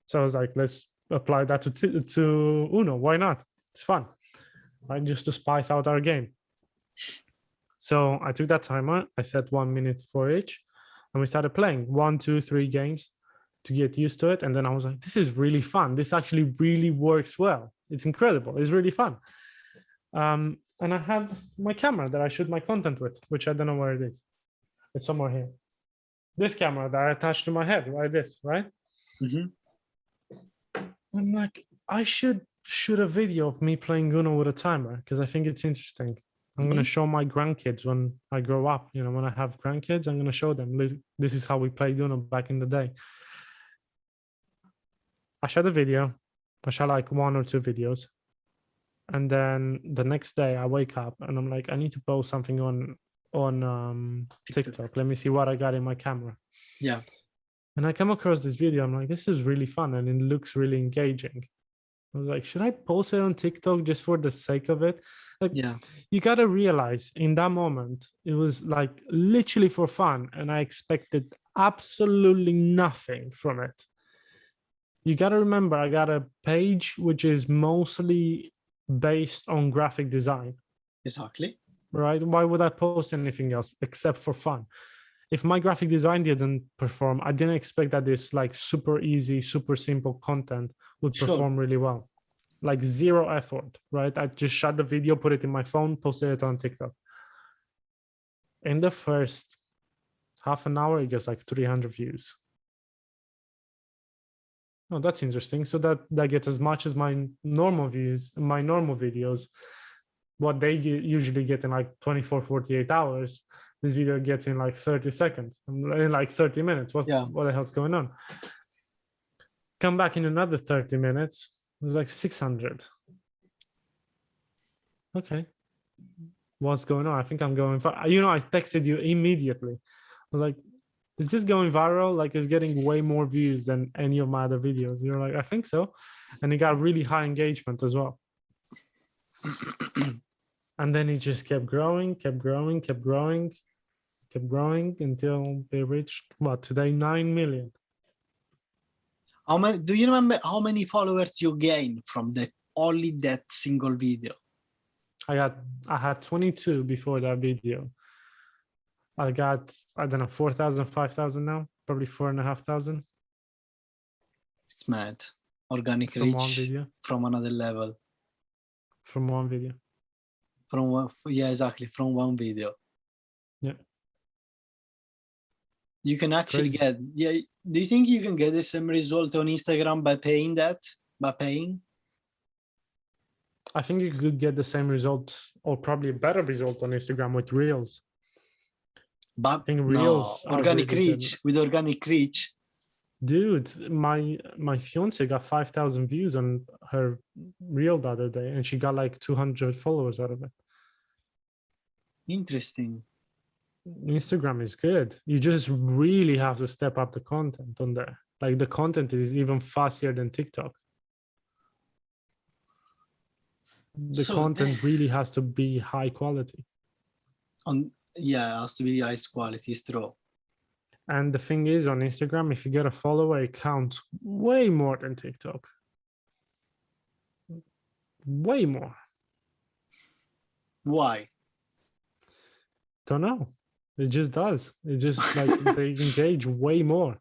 So I was like, let's apply that to Uno. Why not? It's fun, right? Just to spice out our game. So I took that timer. I set 1 minute for each. And we started playing 1, 2, 3 games to get used to it. And then I was like, this is really fun. This actually really works well. It's incredible. It's really fun. And I had my camera that I shoot my content with, which I don't know where it is. It's somewhere here. This camera that I attached to my head, like this, right? Mm-hmm. I'm like, I should shoot a video of me playing Uno with a timer because I think it's interesting. I'm going to show my grandkids when I grow up. When I have grandkids, I'm going to show them, this is how we played Uno back in the day. I shot a video. I shot like 1 or 2 videos. And then the next day I wake up and I'm like, I need to post something on TikTok. Let me see what I got in my camera. Yeah. And I come across this video. I'm like, this is really fun and it looks really engaging. I was like, should I post it on TikTok just for the sake of it? Like, you got to realize in that moment, it was like literally for fun. And I expected absolutely nothing from it. You got to remember, I got a page which is mostly based on graphic design. Exactly. Right? Why would I post anything else except for fun? If my graphic design didn't perform, I didn't expect that this like super easy, super simple content would perform really well. Like zero effort, right? I just shot the video, put it in my phone, posted it on TikTok. In the first half an hour, it gets like 300 views. Oh, that's interesting. So that gets as much as my normal views, my normal videos, what they usually get in like 24, 48 hours. This video gets in like 30 seconds, in like 30 minutes. What the hell's going on? Come back in another 30 minutes. It was like 600. Okay. What's going on? I think I'm going far. I texted you immediately. I was like, is this going viral? Like, it's getting way more views than any of my other videos. You're like, I think so. And it got really high engagement as well. And then it just kept growing until they reached, today, 9 million. Do you remember how many followers you gained from only that single video? I had 22 before that video. I got, I don't know, 4,000, 5,000 now, probably 4,500. It's mad. Organic from reach one video. From another level. From one video. From one, exactly. From one video. Yeah. You can actually get, do you think you can get the same result on Instagram by paying that? By paying? I think you could get the same result or probably a better result on Instagram with Reels. But I think Reels organic reach, with organic reach. Dude, my fiance got 5,000 views on her Reel the other day and she got like 200 followers out of it. Interesting. Instagram is good. You just really have to step up the content on there. Like the content is even faster than TikTok. The So content really has to be high quality. yeah, it has to be high quality, it's true. And the thing is, on Instagram, if you get a follower, it counts way more than TikTok. Way more. Why? Don't know. It just does. It just like they engage way more.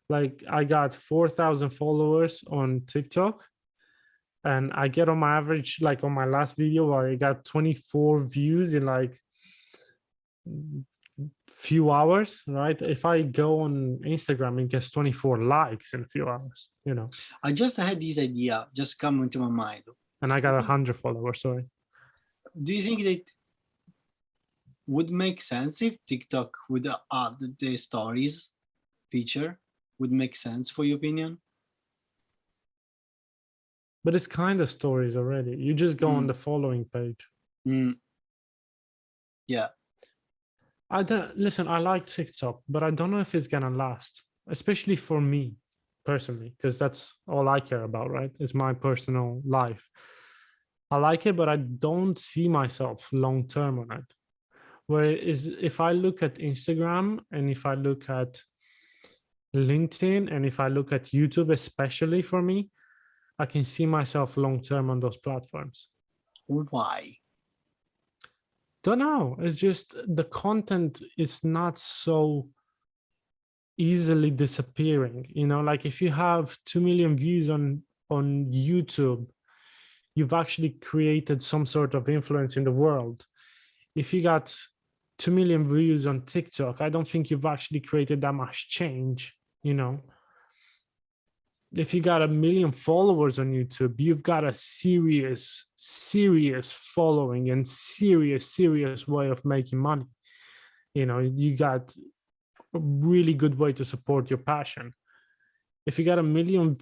Like I got 4,000 followers on TikTok, and I get on my average, like on my last video, I got 24 views in like few hours, right? If I go on Instagram, it gets 24 likes in a few hours, you know. I just had this idea just come into my mind. And I got 100 followers, sorry. Do you think that would make sense if TikTok would add the stories feature? Would make sense for your opinion? But it's kind of stories already. You just go on Mm. the following page. Yeah. I don't listen. I like TikTok, but I don't know if it's gonna last, especially for me personally, because that's all I care about, right? It's my personal life. I like it, but I don't see myself long term on it. Whereas if I look at Instagram and if I look at LinkedIn and if I look at YouTube, especially for me, I can see myself long term on those platforms. Why? Don't know. It's just the content is not so easily disappearing. You know, like if you have 2 million views on YouTube, you've actually created some sort of influence in the world. If you got 2 million views on TikTok, I don't think you've actually created that much change, you know. If you got 1 million followers on YouTube, you've got a serious following and serious way of making money. You know, you got a really good way to support your passion. If you got 1 million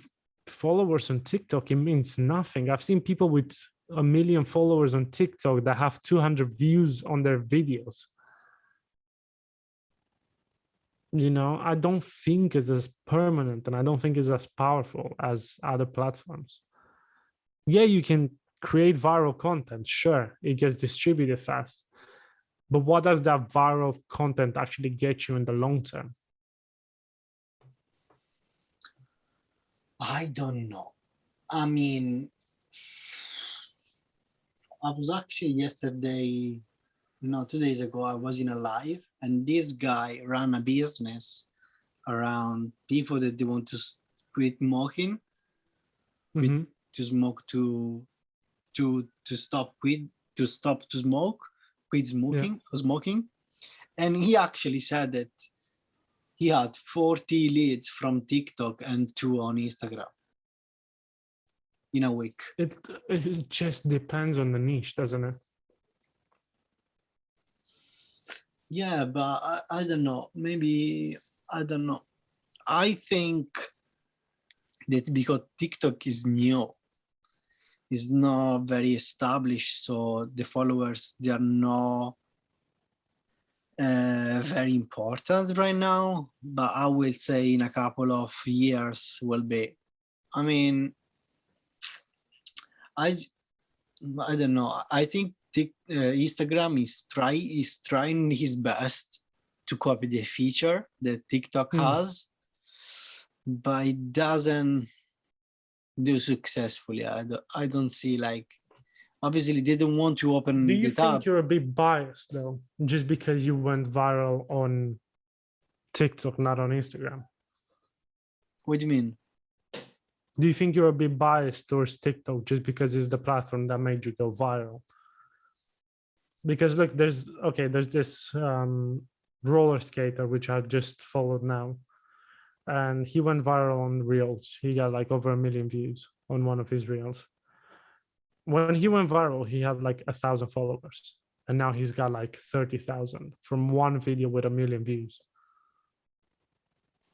followers on TikTok, it means nothing. I've seen people with 1 million followers on TikTok that have 200 views on their videos. You know, I don't think it's as permanent and I don't think it's as powerful as other platforms. Yeah, you can create viral content. Sure, it gets distributed fast. But what does that viral content actually get you in the long term? I don't know. I mean, I was actually yesterday, no, 2 days ago, I was in a live and this guy ran a business around people that they want to quit smoking, Mm-hmm. to smoke, to stop to smoke, quit Yeah. smoking. And he actually said that he had 40 leads from TikTok and 2 on Instagram in a week. It just depends on the niche, doesn't it? Yeah, but I don't know. Maybe, I don't know. I think that because TikTok is new, is not very established, so the followers, they are not very important right now. But I will say in a couple of years will be. I mean, I I don't know. I think Instagram is trying his best to copy the feature that TikTok has, but it doesn't do successfully. I don't see, like, obviously they don't want to Do open you the tab. think you're a bit biased though, just because you went viral on TikTok, not on Instagram? What do you mean? Do you think you're a bit biased towards TikTok just because it's the platform that made you go viral? Because look, there's this roller skater which I just followed now, and he went viral on Reels. He got like over 1 million views on one of his Reels. When he went viral, he had like 1,000 followers, and now he's got like 30,000 from one video with 1 million views.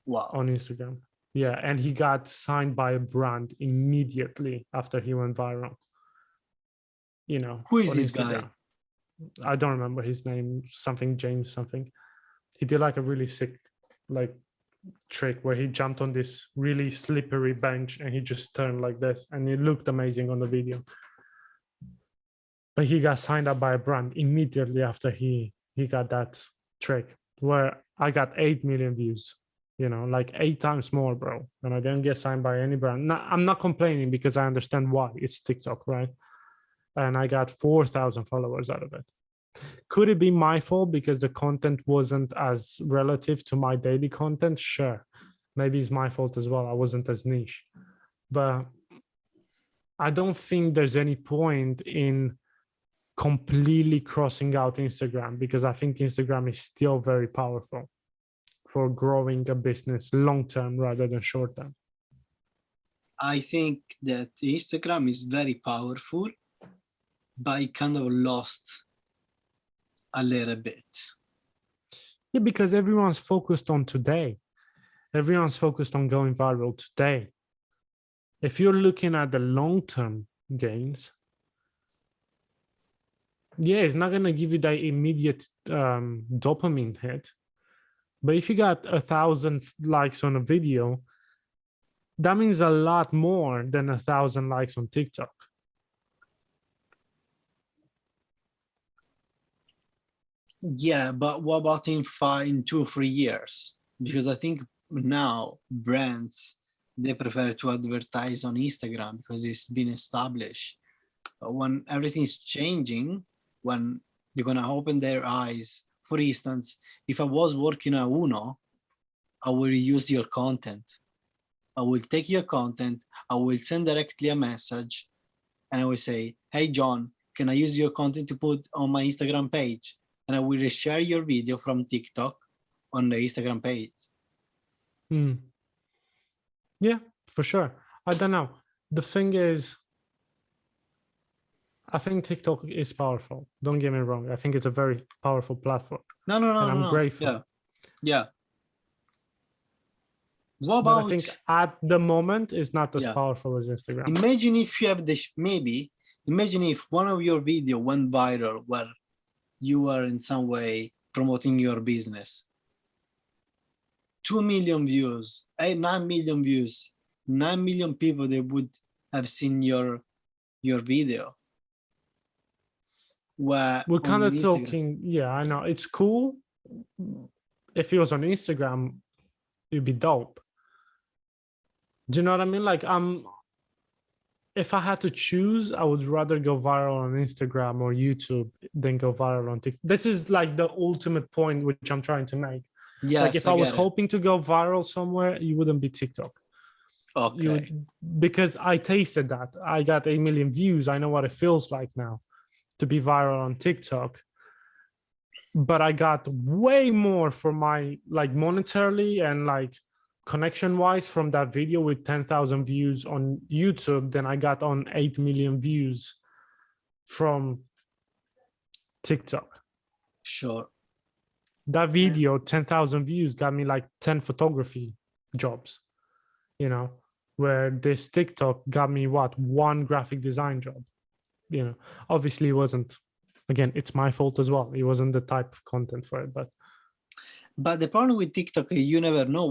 Wow. On Instagram. Yeah, and he got signed by a brand immediately after he went viral. You know, Who is on this Instagram. guy? I don't remember his name, something James something. He did like a really sick like trick where he jumped on this really slippery bench and he just turned like this, and it looked amazing on the video. But he got signed up by a brand immediately after he got that trick, where I got 8 million views, you know, like 8 times more, bro. And I didn't get signed by any brand. Now, I'm not complaining because I understand why. It's TikTok, right? And I got 4,000 followers out of it. Could it be my fault because the content wasn't as relative to my daily content? Sure. Maybe it's my fault as well. I wasn't as niche. But I don't think there's any point in completely crossing out Instagram, because I think Instagram is still very powerful for growing a business long term rather than short term. I think that Instagram is very powerful, but it kind of lost a little bit. Yeah, because everyone's focused on today. Everyone's focused on going viral today. If you're looking at the long-term gains, yeah, it's not going to give you that immediate dopamine hit. But if you got 1,000 likes on a video, that means a lot more than 1,000 likes on TikTok. Yeah, but what about in 2 or 3 years? Because I think now brands, they prefer to advertise on Instagram because it's been established. But when everything's changing, when they're gonna open their eyes, for instance, if I was working at Uno, I will use your content. I will take your content, I will send directly a message, and I will say, hey, John, can I use your content to put on my Instagram page? And I will share your video from TikTok on the Instagram page. Yeah, for sure. I don't know. The thing is, I think TikTok is powerful. Don't get me wrong. I think it's a very powerful platform. No, and I'm grateful. Yeah, yeah. What But about? I think at the moment it's not as Yeah. powerful as Instagram. Imagine if you have this. Imagine if one of your video went viral where you are in some way promoting your business. 2 million views, 9 million views, 9 million people, they would have seen your video. Where We're kind of Instagram, talking, yeah, I know. It's cool. If it was on Instagram, it'd be dope. Do you know what I mean? Like, if I had to choose, I would rather go viral on Instagram or YouTube than go viral on TikTok. This is like the ultimate point which I'm trying to make. yes, like if I was hoping to go viral somewhere, it wouldn't be TikTok. Okay. Because I tasted that. I got 8 million views. I know what it feels like now to be viral on TikTok. But I got way more for my, like, monetarily and like connection wise from that video with 10,000 views on YouTube than I got on 8 million views from TikTok. Sure. That video, 10,000 views, got me like 10 photography jobs, you know, where this TikTok got me what, 1 graphic design job. You know, obviously it wasn't, again, it's my fault as well. It wasn't the type of content for it, but the problem with TikTok, you never know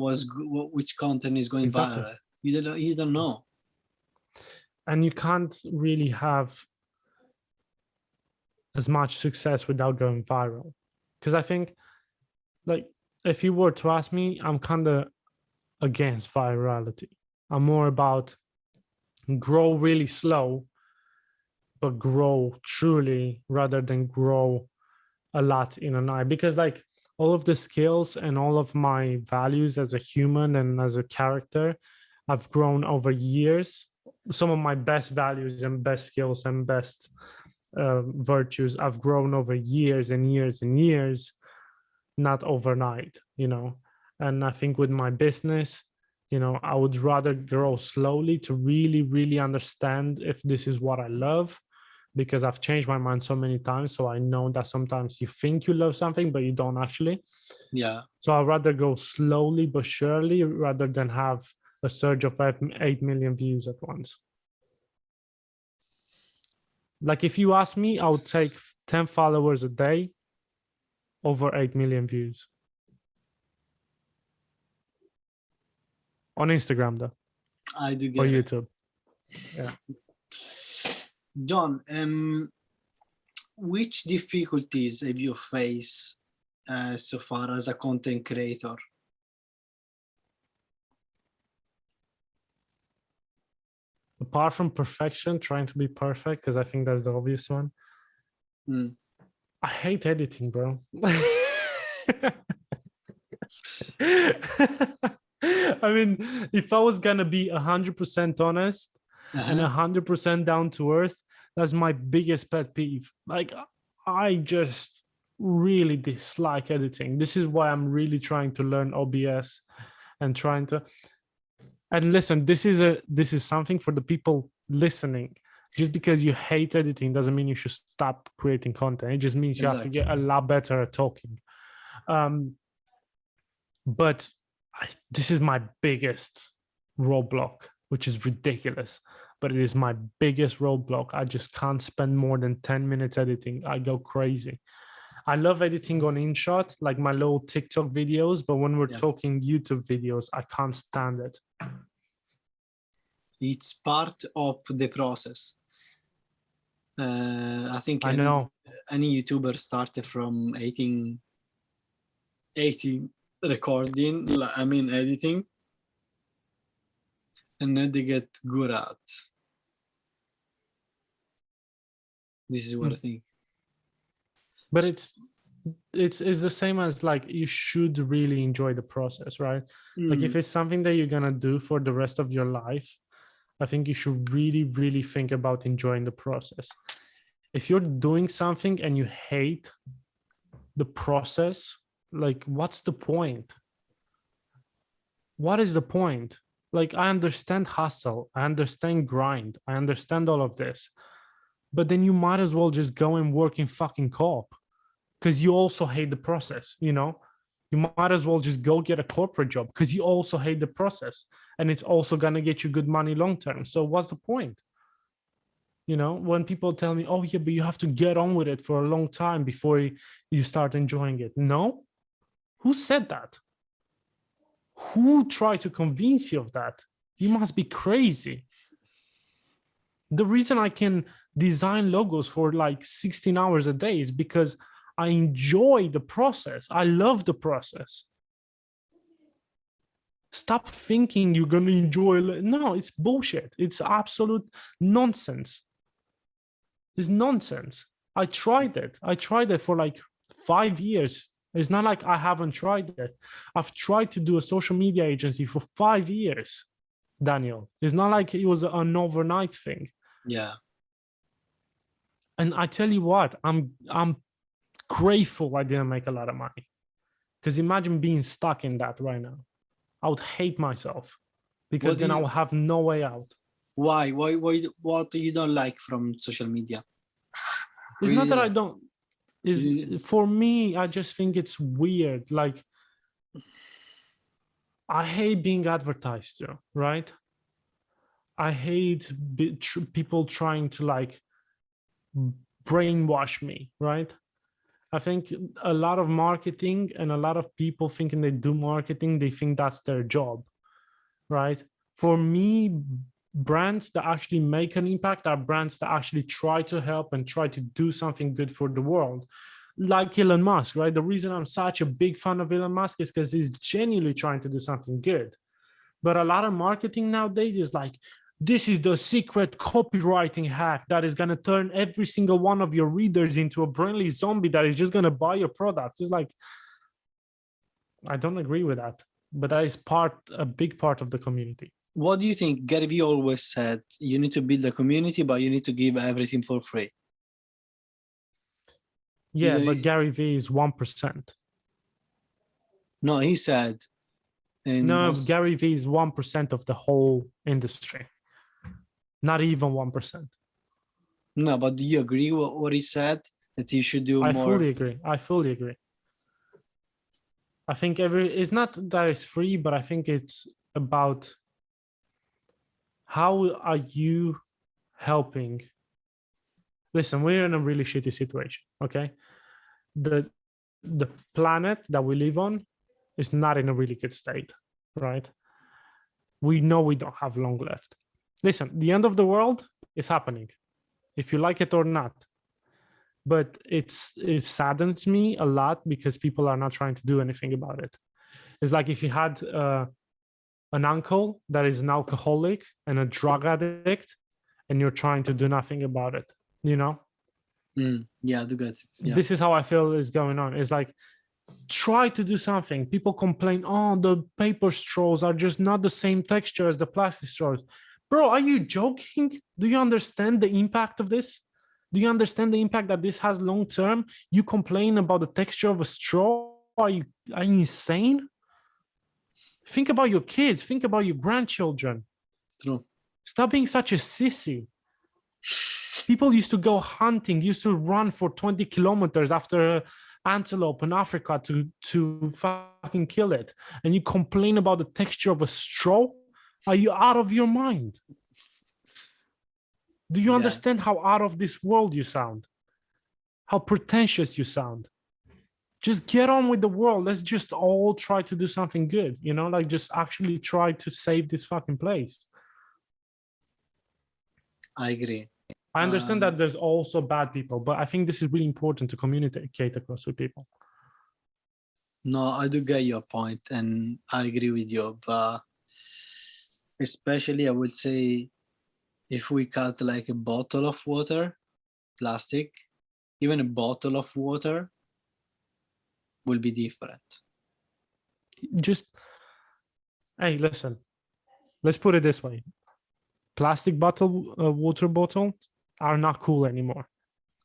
which content is going exactly. viral. You don't know. And you can't really have as much success without going viral. Because I think, like, if you were to ask me, I'm kind of against virality. I'm more about grow really slow, but grow truly rather than grow a lot in a night. Because, like, all of the skills and all of my values as a human and as a character, I've grown over years. Some of my best values and best skills and best virtues, I've grown over years and years and years, not overnight, you know. And I think with my business, you know, I would rather grow slowly to really, really understand if this is what I love, because I've changed my mind so many times. So I know that sometimes you think you love something, but you don't actually. Yeah. So I'd rather go slowly but surely rather than have a surge of 8 million views at once. Like if you ask me, I would take 10 followers a day over 8 million views. On Instagram though, I do or get it. YouTube. Yeah. John, which difficulties have you faced so far as a content creator? Apart from perfection, trying to be perfect, because I think that's the obvious one. Mm. I hate editing, bro. I mean, if I was gonna be 100% honest and 100% down to earth, that's my biggest pet peeve. Like, I just really dislike editing. This is why I'm really trying to learn OBS and trying to. And listen, this is something for the people listening. Just because you hate editing doesn't mean you should stop creating content. It just means you have to get a lot better at talking. But this is my biggest roadblock, which is ridiculous, but it is my biggest roadblock. I just can't spend more than 10 minutes editing. I go crazy. I love editing on InShot, like my little TikTok videos, but when we're talking YouTube videos, I can't stand it. It's part of the process. I think I know. any YouTuber started from 80 recording, I mean editing, and then they get good at. This is what I think. But it's the same as like you should really enjoy the process, right? Like if it's something that you're gonna do for the rest of your life, I think you should really, really think about enjoying the process. If you're doing something and you hate the process, like what's the point? What is the point? Like I understand hustle, I understand grind, I understand all of this, but then you might as well just go and work in fucking co-op because you also hate the process, you know? You might as well just go get a corporate job because you also hate the process and it's also going to get you good money long term. So what's the point? You know, when people tell me, oh, yeah, but you have to get on with it for a long time before you start enjoying it. No. Who said that? Who tried to convince you of that? You must be crazy. The reason I can design logos for like 16 hours a day is because I enjoy the process. I love the process. Stop thinking you're going to enjoy it. No, it's bullshit. It's absolute nonsense. It's nonsense. I tried it. I tried it for like 5 years. It's not like I haven't tried it. I've tried to do a social media agency for 5 years, Daniel. It's not like it was an overnight thing. Yeah. And I tell you what, I'm grateful I didn't make a lot of money. Because imagine being stuck in that right now. I would hate myself because then I will have no way out. Why? What you don't like from social media? It's not that I don't. For me, I just think it's weird. Like, I hate being advertised to, right? I hate people trying to like brainwash me, right? I think a lot of marketing and a lot of people thinking they do marketing, they think that's their job, right? For me, brands that actually make an impact are brands that actually try to help and try to do something good for the world. Like Elon Musk, right? The reason I'm such a big fan of Elon Musk is because he's genuinely trying to do something good. But a lot of marketing nowadays is like, this is the secret copywriting hack that is going to turn every single one of your readers into a brainless zombie that is just going to buy your products. It's like, I don't agree with that, but that is a big part of the community. What do you think? Gary Vee always said, you need to build a community, but you need to give everything for free. Yeah, but Gary Vee is 1%. No, he said. No, Gary Vee is 1% of the whole industry. Not even 1%. No, but do you agree with what he said? That you should do more? I fully agree. I think it's not that it's free, but I think it's about how are you helping listen, we're in a really shitty situation. Okay, the planet that we live on is not in a really good state, right? We know we don't have long left. Listen, the end of the world is happening, if you like it or not. But it saddens me a lot because people are not trying to do anything about it. It's like if you had an uncle that is an alcoholic and a drug addict, and you're trying to do nothing about it, you know? Yeah, I do get it. Yeah. This is how I feel is going on. It's like, try to do something. People complain, oh, the paper straws are just not the same texture as the plastic straws. Bro, are you joking? Do you understand the impact of this? Do you understand the impact that this has long term? You complain about the texture of a straw? Are you insane? Think about your kids. Think about your grandchildren. It's true. Stop being such a sissy. People used to go hunting, used to run for 20 kilometers after antelope in Africa to fucking kill it. And you complain about the texture of a straw? Are you out of your mind? Do you understand how out of this world you sound? How pretentious you sound? Just get on with the world. Let's just all try to do something good, you know, like just actually try to save this fucking place. I agree. I understand that there's also bad people, but I think this is really important to communicate across with people. No, I do get your point, and I agree with you. But especially, I would say, if we cut like a bottle of water, plastic, even a bottle of water will be different. Just, hey, listen, let's put it this way. Plastic bottle, water bottles are not cool anymore.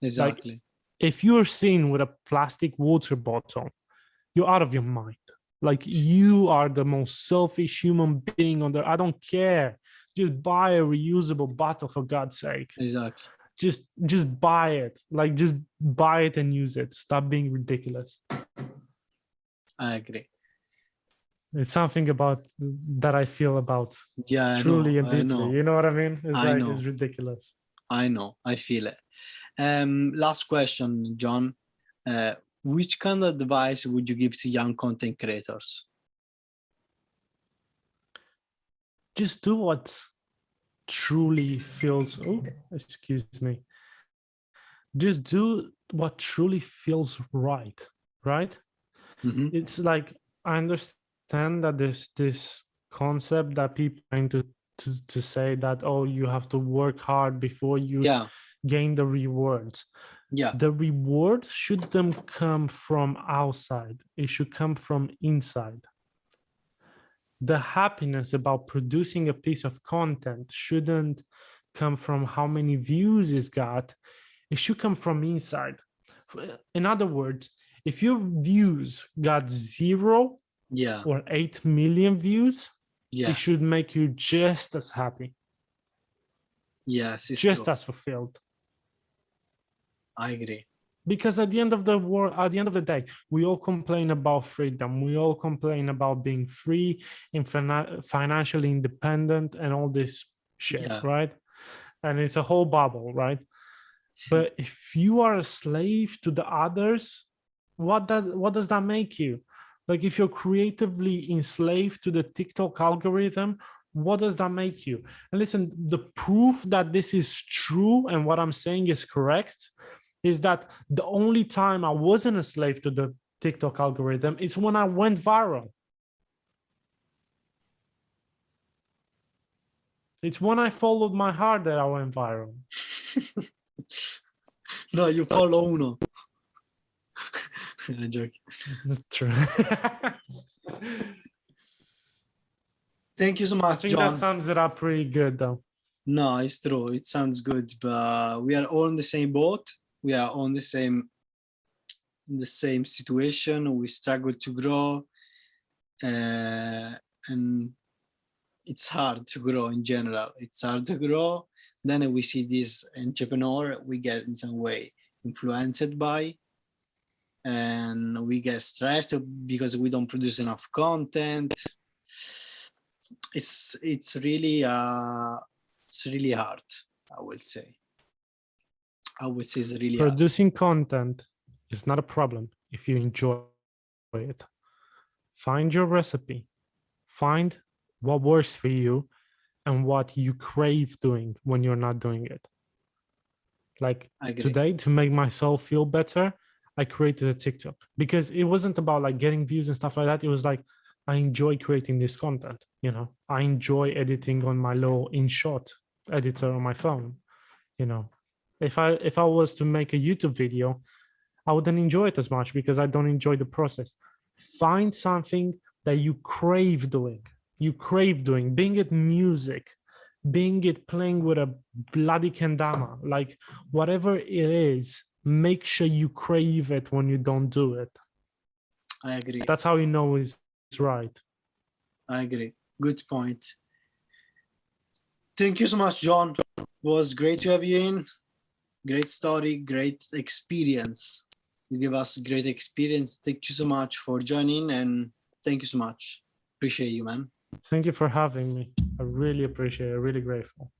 Exactly. Like, if you're seen with a plastic water bottle, you're out of your mind. Like, you are the most selfish human being on there. I don't care. Just buy a reusable bottle, for God's sake. Exactly. Just buy it. Like, just buy it and use it. Stop being ridiculous. I agree. It's something about that I feel about truly and deeply. You know what I mean? It's ridiculous. I know. I feel it. Last question, John. Which kind of advice would you give to young content creators? Just do what truly feels, excuse me. Just do what truly feels right? Mm-hmm. It's like, I understand that there's this concept that people are trying to say that, oh, you have to work hard before you gain the rewards. Yeah. The reward shouldn't come from outside. It should come from inside. The happiness about producing a piece of content shouldn't come from how many views it's got. It should come from inside. In other words, if your views got 0 or 8 million views, it should make you just as happy. Yes, it's just true. as fulfilled. I agree. Because at the end of the day, we all complain about freedom. We all complain about being free and financially independent and all this shit, right? And it's a whole bubble, right? But if you are a slave to the others, what does that make you? Like, if you're creatively enslaved to the TikTok algorithm, what does that make you? And listen, the proof that this is true and what I'm saying is correct is that the only time I wasn't a slave to the TikTok algorithm is when I went viral. It's when I followed my heart that I went viral. No, you follow uno. I'm joking. That's true. Thank you so much, I think John. that sums it up pretty good, though. No, it's true. It sounds good, but we are all in the same boat. We are on the same situation. We struggle to grow, and it's hard to grow in general. It's hard to grow. Then we see this entrepreneur we get in some way influenced by, and we get stressed because we don't produce enough content. It's really hard, I would say. I would say is really hard. Producing content is not a problem if you enjoy it. Find your recipe, find what works for you and what you crave doing when you're not doing it. Like I agree. today, to make myself feel better, I created a TikTok because it wasn't about like getting views and stuff like that. It was like, I enjoy creating this content. You know, I enjoy editing on my little InShot editor on my phone. You know, if I was to make a YouTube video, I wouldn't enjoy it as much because I don't enjoy the process. Find something that you crave doing. You crave doing, being it music, being it playing with a bloody kendama, like whatever it is, make sure you crave it when you don't do it. I agree. That's how you know it's right. I agree. Good point. Thank you so much, John. It was great to have you in. Great story, great experience. You give us great experience. Thank you so much for joining, and thank you so much. Appreciate you, man. Thank you for having me. I really appreciate it. Really grateful.